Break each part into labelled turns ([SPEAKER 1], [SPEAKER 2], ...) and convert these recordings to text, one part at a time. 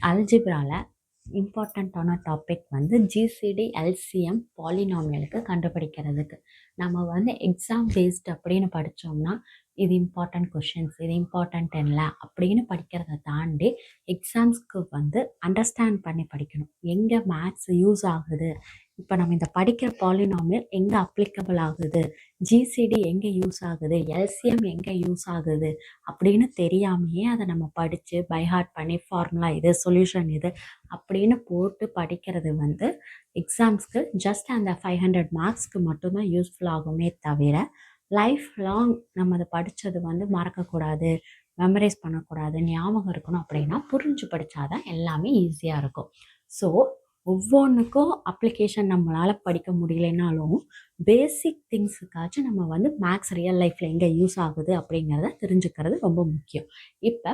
[SPEAKER 1] அல்ஜிப்ரால இம்பார்ட்டண்ட்டான டாபிக் வந்து GCD LCM பாலினாமியலுக்கு கண்டுபிடிக்கிறதுக்கு. நம்ம வந்து எக்ஸாம் பேஸ்ட் அப்படின்னு படித்தோம்னா இது இம்பார்ட்டண்ட் கொஷின்ஸ், இது இம்பார்ட்டண்ட் இல்லை அப்படின்னு படிக்கிறத தாண்டி எக்ஸாம்ஸ்க்கு வந்து அண்டர்ஸ்டாண்ட் பண்ணி படிக்கணும். எங்கே மேத்ஸ் யூஸ் ஆகுது, இப்போ நம்ம இந்த படிக்கிற பாலினாமியல் எங்கே அப்ளிகபிள் ஆகுது, ஜிசிடி எங்கே யூஸ் ஆகுது, எல்சிஎம் எங்கே யூஸ் ஆகுது அப்படின்னு தெரியாமையே அதை நம்ம படித்து பைஹார்ட் பண்ணி ஃபார்முலா இது, சொல்யூஷன் இது அப்படின்னு போட்டு படிக்கிறது வந்து எக்ஸாம்ஸ்க்கு ஜஸ்ட் அந்த 500 மார்க்ஸ்க்கு மட்டும்தான் யூஸ்ஃபுல் ஆகுமே தவிர லைஃப் லாங் நம்ம அதை படித்தது வந்து மறக்கக்கூடாது, மெமரைஸ் பண்ணக்கூடாது, ஞாபகம் இருக்கணும் அப்படின்னா புரிஞ்சு படித்தாதான் எல்லாமே ஈஸியாக இருக்கும். ஸோ ஒவ்வொன்றுக்கும் அப்ளிகேஷன் நம்மளால் படிக்க முடியலைனாலும் பேசிக் திங்ஸுக்காச்சும் நம்ம வந்து மேக்ஸ் ரியல் லைஃப்பில் எங்கே யூஸ் ஆகுது அப்படிங்கிறத தெரிஞ்சுக்கிறது ரொம்ப முக்கியம். இப்போ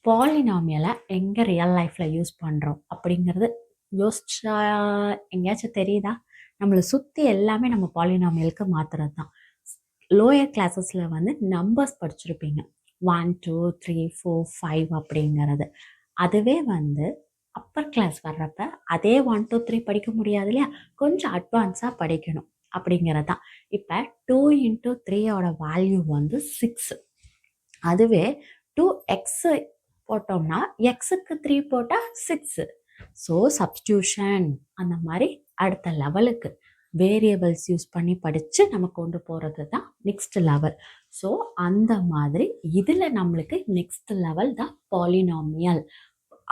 [SPEAKER 1] பாலினாமியலை எங்கே ரியல் லைஃப்பில் யூஸ் பண்ணுறோம் அப்படிங்கிறது யோசிச்சா எங்கேயாச்சும் தெரியுதா? நம்மளை சுற்றி எல்லாமே நம்ம பாலினாமியலுக்கு மாற்றுறது தான். லோயர் கிளாஸஸில் வந்து நம்பர்ஸ் படிச்சிருப்பீங்க, 1 2 3 4 5 அப்படிங்கிறது. அதுவே வந்து அப்பர் கிளாஸ் வர்றப்ப அதே 1 2 3 படிக்க முடியாது இல்லையா, கொஞ்சம் அட்வான்ஸாக படிக்கணும் அப்படிங்கிறது தான். இப்போ 2 × 3யோட வேல்யூ வந்து 6. அதுவே 2x போட்டோம்னா எக்ஸுக்கு 3 போட்டால் 6. ஸோ சப்ஸ்டியூஷன் அந்த மாதிரி அடுத்த லெவலுக்கு வேரியபிள்ஸ் யூஸ் பண்ணி படித்து நம்ம கொண்டு போகிறது தான் நெக்ஸ்ட் லெவல். ஸோ அந்த மாதிரி இதில் நம்மளுக்கு நெக்ஸ்ட் லெவல் தான் பாலினாமியல்.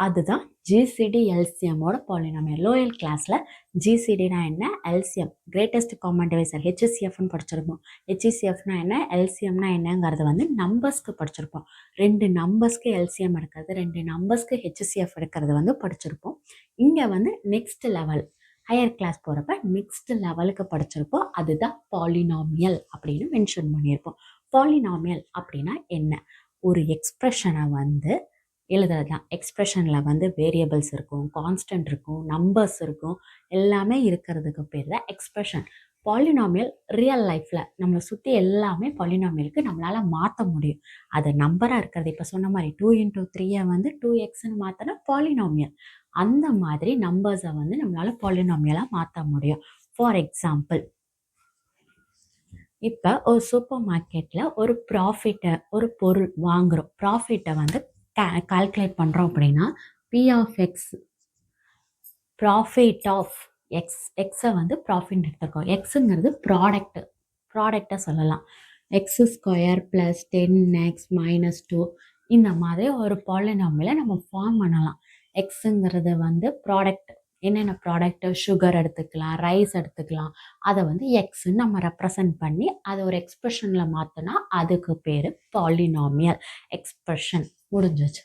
[SPEAKER 1] அதுதான் ஜிசிடி எல்சிஎம்மோட பாலினாமியல். லோயர் கிளாஸில் ஜிசிடினா என்ன, எல்சிஎம் கிரேட்டஸ்ட் காமன் டிவைசர் ஹெச்சிசிஎஃப்னு படிச்சிருப்போம். ஹெச்சிசிஎஃப்னா என்ன, எல்சிஎம்னா என்னங்கிறது வந்து நம்பர்ஸ்க்கு படிச்சிருப்போம். 2 நம்பர்ஸ்க்கு எல்சிஎம் எடுக்கிறது, 2 நம்பர்ஸ்க்கு ஹெச்சிசிஎஃப் எடுக்கிறது வந்து படிச்சிருப்போம். இங்கே வந்து நெக்ஸ்ட் லெவல் ஹையர் கிளாஸ் போகிறப்ப நெக்ஸ்ட் லெவலுக்கு படிச்சிருப்போம். அதுதான் பாலினாமியல் அப்படின்னு மென்ஷன் பண்ணியிருப்போம். பாலினாமியல் அப்படின்னா என்ன, ஒரு எக்ஸ்ப்ரெஷனை வந்து எழுதுறதுதான். எக்ஸ்ப்ரெஷனில் வந்து வேரியபிள்ஸ் இருக்கும், கான்ஸ்டன்ட் இருக்கும், நம்பர்ஸ் இருக்கும், எல்லாமே இருக்கிறதுக்கு பேர் தான் எக்ஸ்ப்ரெஷன். பாலினாமியல் ரியல் லைஃப்பில் நம்மளை சுற்றி எல்லாமே பாலினாமியலுக்கு நம்மளால் மாற்ற முடியும். அது நம்பராக இருக்கிறது, இப்போ சொன்ன மாதிரி 2 × 3 வந்து 2xன்னு மாற்றினா பாலினாமியல். அந்த மாதிரி நம்பர்ஸை வந்து நம்மளால் பாலினாமியலாக மாற்ற முடியும். ஃபார் எக்ஸாம்பிள், இப்போ ஒரு சூப்பர் மார்க்கெட்டில் ஒரு பொருள் வாங்குகிறோம். ப்ராஃபிட்டை வந்து கால்குலேட் பண்ணுறோம் அப்படின்னா P of X, profit of எக்ஸை வந்து ப்ராஃபிட் எடுத்துருக்கோம். எக்ஸுங்கிறது ப்ராடக்டை சொல்லலாம். x² + 10x - 2 இந்த மாதிரி ஒரு பாலினாமியலை நம்ம ஃபார்ம் பண்ணலாம். எக்ஸுங்கிறது வந்து ப்ராடக்ட், என்னென்ன ப்ராடக்ட், சுகர் எடுத்துக்கலாம், ரைஸ் எடுத்துக்கலாம். அதை வந்து எக்ஸ்ன்னு நம்ம ரெப்ரசன்ட் பண்ணி அதை ஒரு எக்ஸ்பிரஷனில் மாற்றினா அதுக்கு பேர் பாலினாமியல். எக்ஸ்பிரஷன் முடிஞ்சிச்சு.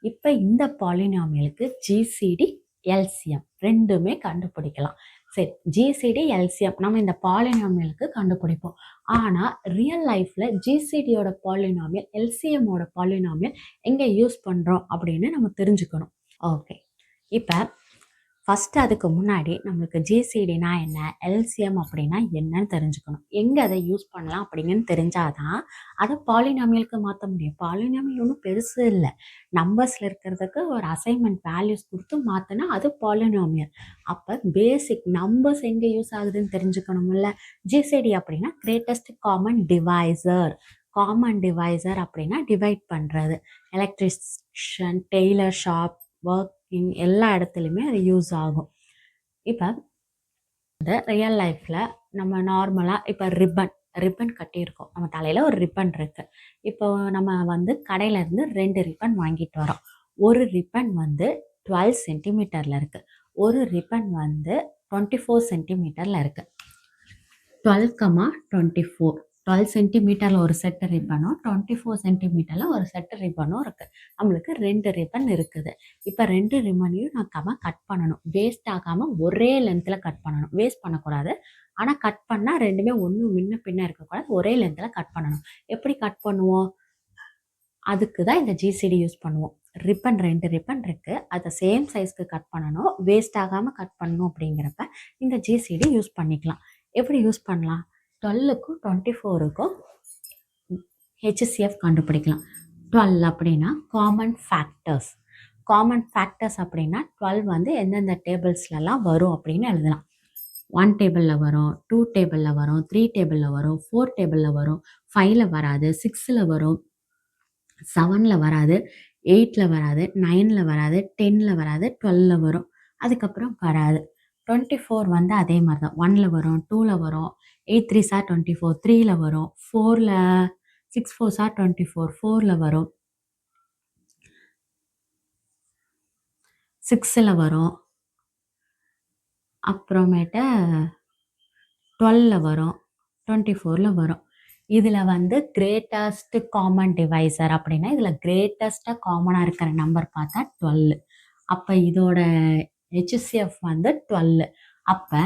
[SPEAKER 1] இப்போ இந்த பாலினாமியலுக்கு ஜிசிடி எல்சிஎம் ரெண்டுமே கண்டுபிடிக்கலாம். சரி, ஜிசிடி எல்சிஎம் நம்ம இந்த பாலினாமியலுக்கு கண்டுபிடிப்போம். ஆனால் ரியல் லைஃப்பில் ஜிசிடியோட பாலினாமியல், எல்சிஎம்மோட பாலினாமியல் எங்கே யூஸ் பண்ணுறோம் அப்படின்னு நம்ம தெரிஞ்சுக்கணும். ஓகே, இப்போ ஃபஸ்ட்டு அதுக்கு முன்னாடி நம்மளுக்கு ஜிசிடினா என்ன, எல்சிஎம் அப்படின்னா என்னன்னு தெரிஞ்சுக்கணும். எங்கே அதை யூஸ் பண்ணலாம் அப்படிங்கன்னு தெரிஞ்சாதான் அதை பாலினாமியலுக்கு மாற்ற முடியும். பாலினாமியல் ஒன்றும் பெருசு இல்லை, நம்பர்ஸில் இருக்கிறதுக்கு ஒரு அசைன்மெண்ட் வேல்யூஸ் கொடுத்து மாற்றினா அது பாலினாமியல். அப்போ பேசிக் நம்பர்ஸ் எங்கே யூஸ் ஆகுதுன்னு தெரிஞ்சுக்கணும்ல. ஜிசிடி அப்படின்னா greatest common divisor. Common divisor அப்படின்னா டிவைட் பண்ணுறது. எலக்ட்ரிஷியன், டெய்லர் ஷாப், ஒர்க்கிங் எல்லா இடத்துலையுமே அது யூஸ் ஆகும். இப்போ இந்த ரியல் லைஃப்பில் நம்ம நார்மலாக இப்போ ரிப்பன் கட்டியிருக்கோம், நம்ம தலையில் ஒரு ரிப்பன் இருக்குது. இப்போ நம்ம வந்து கடையிலேருந்து 2 ரிப்பன் வாங்கிட்டு வரோம். ஒரு ரிப்பன் வந்து 12 சென்டிமீட்டரில் இருக்குது, ஒரு ரிப்பன் வந்து 24 சென்டிமீட்டரில் இருக்குது. 12, 12 சென்டிமீட்டரில் ஒரு செட்டு ரிப்பனும் 24 சென்டிமீட்டரில் ஒரு செட்டு ரிப்பனும் இருக்குது. நம்மளுக்கு 2 ரிப்பன் இருக்குது. இப்போ 2 ரிப்பனையும் நான் கட் பண்ணணும். வேஸ்ட் ஆகாமல் ஒரே லென்த்தில் கட் பண்ணணும், வேஸ்ட் பண்ணக்கூடாது. ஆனால் கட் பண்ணால் ரெண்டுமே ஒன்று முன்ன பின்ன இருக்கக்கூடாது, ஒரே லென்த்தில் கட் பண்ணணும். எப்படி கட் பண்ணுவோம், அதுக்கு தான் இந்த ஜிசிடி யூஸ் பண்ணுவோம். 2 ரிப்பன் இருக்குது, அதை சேம் சைஸ்க்கு கட் பண்ணணும், வேஸ்ட் ஆகாமல் கட் பண்ணணும். அப்படிங்கிறப்ப இந்த ஜிசிடி யூஸ் பண்ணிக்கலாம். எப்படி யூஸ் பண்ணலாம், 12க்கும் 24க்கும் ஹெச்சிசிஎஃப் கண்டுபிடிக்கலாம். 12 அப்படின்னா காமன் ஃபேக்டர்ஸ். காமன் ஃபேக்டர்ஸ் அப்படின்னா 12 வந்து எந்தெந்த டேபிள்ஸ்லலாம் வரும் அப்படின்னு எழுதலாம். 1 டேபிளில் வரும், 2 டேபிளில் வரும், 3 டேபிளில் வரும், 4 டேபிளில் வரும், 5ல் வராது, 6ல் வரும், 7ல் வராது, 8ல் வராது, 9ல் வராது, 10ல் வராது, 12ல் வரும். அதுக்கப்புறம் வராது. 24 வந்து அதே மாதிரி தான். 1ல் வரும், 2ல் வரும், 8 3s are 24, 3ல் வரும், 4ல் 6 4s are 24, 4ல் வரும், 6ல் வரும், அப்புறமேட்டு 12ல் வரும், 24ல் வரும். இதில் வந்து கிரேட்டஸ்ட் காமன் டிவைசர் அப்படின்னா இதில் கிரேட்டஸ்ட்டாக காமனாக இருக்கிற நம்பர் பார்த்தா 12. அப்போ இதோட HCF வந்து 12. அப்போ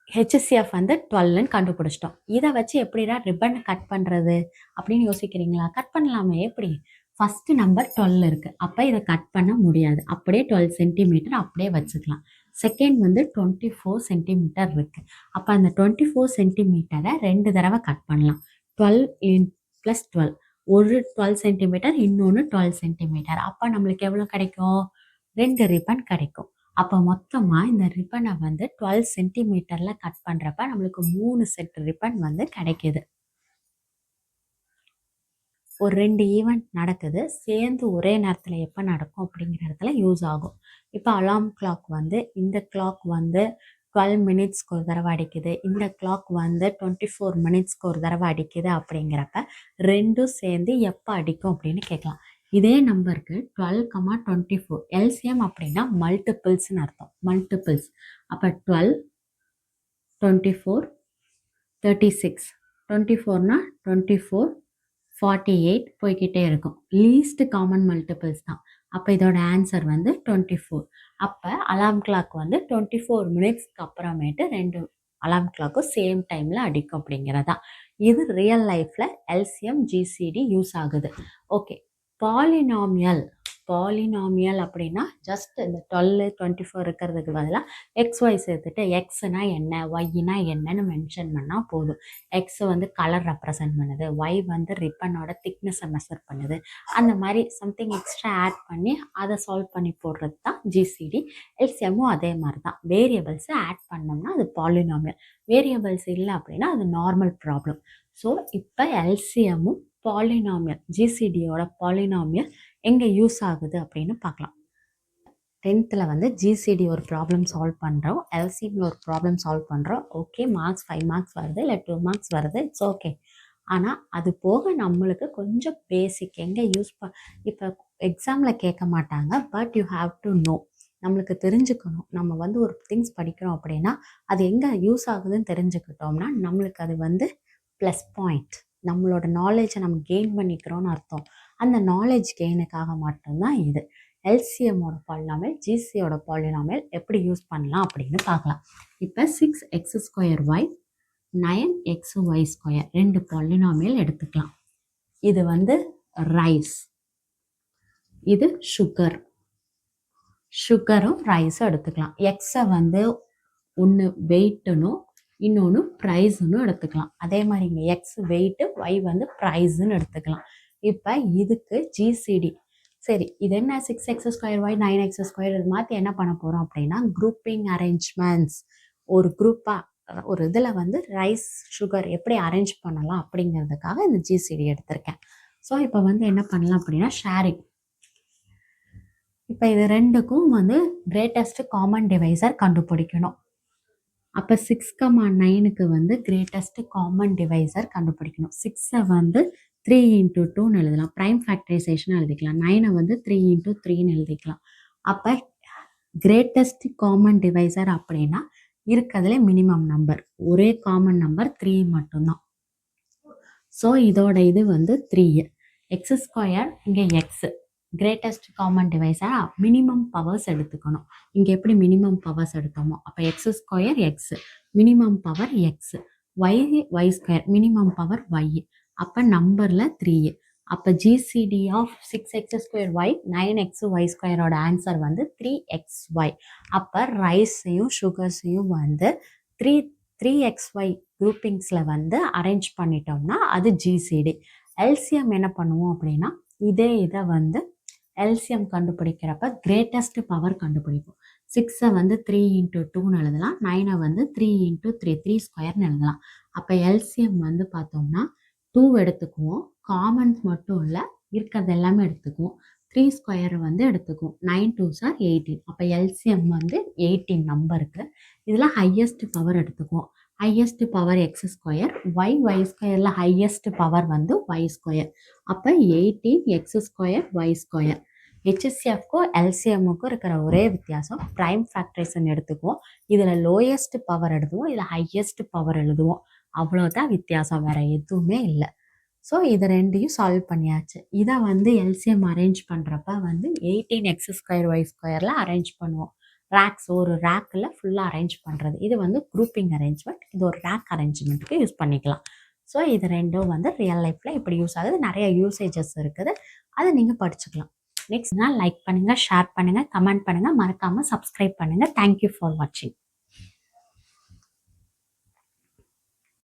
[SPEAKER 1] HCF வந்து 12ன்னு கண்டுபிடிச்சிட்டோம். இதை வச்சு எப்படிடா ரிப்பன் கட் பண்ணுறது அப்படின்னு யோசிக்கிறீங்களா? கட் பண்ணலாமே. எப்படி? ஃபஸ்ட்டு நம்பர் 12 இருக்குது. அப்போ இதை கட் பண்ண முடியாது. அப்படியே 12 சென்டிமீட்டர் அப்படியே வச்சுக்கலாம். செகண்ட் வந்து 24 சென்டிமீட்டர் இருக்குது. அப்போ அந்த 24 சென்டிமீட்டரை 2 தடவை கட் பண்ணலாம். 12 + 12. ஒரு 12 சென்டிமீட்டர், இன்னொன்று 12 சென்டிமீட்டர். அப்போ நம்மளுக்கு எவ்வளோ கிடைக்கும்? 2 ரிப்பன் கிடைக்கும். அப்போ மொத்தமாக இந்த ரிப்பனை வந்து 12 சென்டிமீட்டரில் கட் பண்ணுறப்ப நம்மளுக்கு 3 செட் ரிப்பன் வந்து கிடைக்கிது. ஒரு 2 ஈவெண்ட் நடக்குது. சேர்ந்து ஒரே நேரத்தில் எப்போ நடக்கும் அப்படிங்கிற இடத்துல யூஸ் ஆகும். இப்போ அலார்ம் கிளாக் வந்து இந்த கிளாக் வந்து 12 மினிட்ஸ்க்கு ஒரு தடவை அடிக்குது, இந்த கிளாக் வந்து 24 மினிட்ஸ்க்கு ஒரு தடவை அடிக்குது. அப்படிங்கிறப்ப ரெண்டும் சேர்ந்து எப்போ அடிக்கும் அப்படின்னு கேட்கலாம். இதே நம்பருக்கு 12, 24 எல்சிஎம் அப்படின்னா மல்டிபிள்ஸ்ன்னு அர்த்தம். மல்டிபிள்ஸ். அப்போ 12, 24, 36. 24னா 24, 48 போய்கிட்டே இருக்கும். லீஸ்ட் காமன் மல்டிபிள்ஸ் தான். அப்போ இதோட ஆன்சர் வந்து 24. அப்போ அலார்ம் கிளாக் வந்து 24 மினிட்ஸ்க்கு அப்புறமேட்டு 2 அலார்ம் கிளாக்கும் சேம் டைமில் அடிக்கும் அப்படிங்கிறதா. இது ரியல் லைஃப்பில் எல்சிஎம் ஜிசிடி யூஸ் ஆகுது. ஓகே. பாலினாமியல் அப்படின்னா ஜஸ்ட் இந்த 12 24 இருக்கிறதுக்கு பதிலாக XY சேர்த்துட்டு எக்ஸ்னா என்ன, ஒய்னா என்னன்னு மென்ஷன் பண்ணால் போதும். எக்ஸ் வந்து கலர் ரெப்ரசன்ட் பண்ணுது, ஒய் வந்து ரிப்பனோட திக்னஸை மெஷர் பண்ணுது. அந்த மாதிரி சம்திங் எக்ஸ்ட்ரா ஆட் பண்ணி அதை சால்வ் பண்ணி போடுறது தான் ஜிசிடி. எல்சிஎம்மும் அதே மாதிரி தான். வேரியபிள்ஸை ஆட் பண்ணோம்னா அது பாலினாமியல், வேரியபிள்ஸ் இல்லை அப்படின்னா அது நார்மல் ப்ராப்ளம். ஸோ இப்போ எல்சிஎம்மும் பாலினாமியல், ஜிசிடியோட பாலினாமியல் எங்கே யூஸ் ஆகுது அப்படின்னு பார்க்கலாம். 10th வந்து ஜிசிடி ஒரு ப்ராப்ளம் சால்வ் பண்ணுறோம், எல்சிஎம்ல ஒரு ப்ராப்ளம் சால்வ் பண்ணுறோம். ஓகே, மார்க்ஸ் 5 மார்க்ஸ் வருது, இல்லை 2 மார்க்ஸ் வருது, இட்ஸ் ஓகே. ஆனால் அது போக நம்மளுக்கு கொஞ்சம் பேசிக் எங்கே யூஸ் இப்போ எக்ஸாமில் கேட்க மாட்டாங்க, but you have to know. நம்மளுக்கு தெரிஞ்சுக்கணும். நம்ம வந்து ஒரு திங்ஸ் படிக்கிறோம் அப்படின்னா அது எங்கே யூஸ் ஆகுதுன்னு தெரிஞ்சுக்கிட்டோம்னா நம்மளுக்கு அது வந்து ப்ளஸ் பாயிண்ட். நம்மளோட நாலேஜை நம்ம கெயின் பண்ணிக்கிறோன்னு அர்த்தம். அந்த நாலேஜ் கெயினுக்காக மட்டும்தான் இது. எல்சிஎம்மோட பாலினாமியல், ஜிசியோட பாலினாமியல் எப்படி யூஸ் பண்ணலாம் அப்படின்னு பார்க்கலாம். இப்போ 6x²y 9xy² 2 பாலினாமியல் எடுத்துக்கலாம். இது வந்து ரைஸ், இது சுகரும் ரைஸும் எடுத்துக்கலாம். எக்ஸை வந்து ஒன்று வெயிட்டுனும் இன்னொன்று ப்ரைஸுன்னு எடுத்துக்கலாம். அதே மாதிரி இங்கே எக்ஸ் வெயிட்டு, ஒய் வந்து ப்ரைஸுன்னு எடுத்துக்கலாம். இப்போ இதுக்கு ஜிசிடி சரி, இது என்ன 6x²y 9x², இது மாற்றி என்ன பண்ண போகிறோம் அப்படின்னா குரூப்பிங் அரேஞ்ச்மெண்ட்ஸ். ஒரு குரூப்பாக ஒரு இதில் வந்து ரைஸ் சுகர் எப்படி அரேஞ்ச் பண்ணலாம் அப்படிங்கிறதுக்காக இந்த ஜிசிடி எடுத்திருக்கேன். ஸோ இப்போ வந்து என்ன பண்ணலாம் அப்படின்னா ஷேரிங். இப்போ இது ரெண்டுக்கும் வந்து கிரேட்டஸ்ட் காமன் டிவைசர் கண்டுபிடிக்கணும். அப்போ 6, 9க்கு வந்து கிரேட்டஸ்ட் காமன் டிவைசர் கண்டுபிடிக்கணும். 6ஐ வந்து 3 × 2ன்னு எழுதலாம், ப்ரைம் ஃபேக்டரைசேஷன் எழுதிக்கலாம். 9ஐ வந்து 3 × 3ன்னு எழுதிக்கலாம். அப்போ கிரேட்டஸ்ட் காமன் டிவைசர் அப்படின்னா இருக்கிறதுல மினிமம் நம்பர், ஒரே காமன் நம்பர் 3 மட்டும்தான். ஸோ இதோட இது வந்து 3. x², இங்கே எக்ஸ் கிரேட்டஸ்ட் காமன் டிவைஸாக மினிமம் பவர்ஸ் எடுத்துக்கணும். இங்கே எப்படி மினிமம் பவர்ஸ் எடுத்தோமோ அப்போ x² X, minimum power X, y² minimum power Y. அப்போ நம்பரில் 3. அப்போ GCD of 6x²y 9xy² answer வந்து 3xy. அப்போ ரைஸையும் சுகர்ஸையும் வந்து 3xy குரூப்பிங்ஸில் வந்து அரேஞ்ச் பண்ணிட்டோம்னா அது ஜிசிடி. எல்சிஎம் என்ன பண்ணுவோம் அப்படின்னா இதே இதை வந்து எல்சிஎம் கண்டுபிடிக்கிறப்ப கிரேட்டஸ்ட் பவர் கண்டுபிடிப்போம். 6 வந்து 3 இன்ட்டு 2ன்னு எழுதலாம். 9 வந்து 3 இன்ட்டு 3 ஸ்கொயர்னு எழுதலாம். அப்போ எல்சிஎம் வந்து பார்த்தோம்னா 2 எடுத்துக்குவோம். காமன்ஸ் மட்டும் இல்லை, இருக்கிறது எல்லாமே எடுத்துக்குவோம். 3 ஸ்கொயர் வந்து எடுத்துக்குவோம். 9 2s are 18. அப்போ எல்சிஎம் வந்து 18 நம்பருக்கு. இதில் ஹையஸ்ட் பவர் எடுத்துக்குவோம். Highest power X square, Y ஸ்கொயரில் ஹையஸ்ட் பவர் வந்து ஒய் ஸ்கொயர். அப்போ 18 எக்ஸ் ஸ்கொயர் ஒய் ஸ்கொயர். ஹெச்சிஎஃப்க்கும் எல்சிஎம்முக்கும் இருக்கிற ஒரே வித்தியாசம் ப்ரைம் ஃபேக்டரைசன் எடுத்துக்குவோம். இதில் லோயஸ்ட் பவர் எழுதுவோம், இதில் ஹையஸ்ட் பவர் எழுதுவோம். அவ்வளோதான் வித்தியாசம், வேறு எதுவுமே இல்லை. ஸோ இதை ரெண்டையும் சால்வ் பண்ணியாச்சு. இதை வந்து எல்சிஎம் அரேஞ்ச் பண்ணுறப்ப வந்து 18 எக்ஸ் ஸ்கொயர் ஒய் ஸ்கொயரில் அரேஞ்ச் பண்ணுவோம். ரேக்ஸ், ஒரு ரேக்கில் ஃபுல்லாக அரேஞ்ச் பண்ணுறது. இது வந்து குரூப்பிங் அரேஞ்ச்மெண்ட். இது ஒரு ரேக் அரேஞ்ச்மெண்ட்டுக்கு யூஸ் பண்ணிக்கலாம். ஸோ இது ரெண்டும் வந்து ரியல் லைஃப்பில் இப்படி யூஸ் ஆகுது. நிறைய யூசேஜஸ் இருக்குது, அதை நீங்கள் படிச்சுக்கலாம். நெக்ஸ்ட் நாள் லைக் பண்ணுங்கள், ஷேர் பண்ணுங்கள், கமெண்ட் பண்ணுங்கள், மறக்காமல் சப்ஸ்கிரைப் பண்ணுங்கள். தேங்க்யூ ஃபார் வாட்சிங்.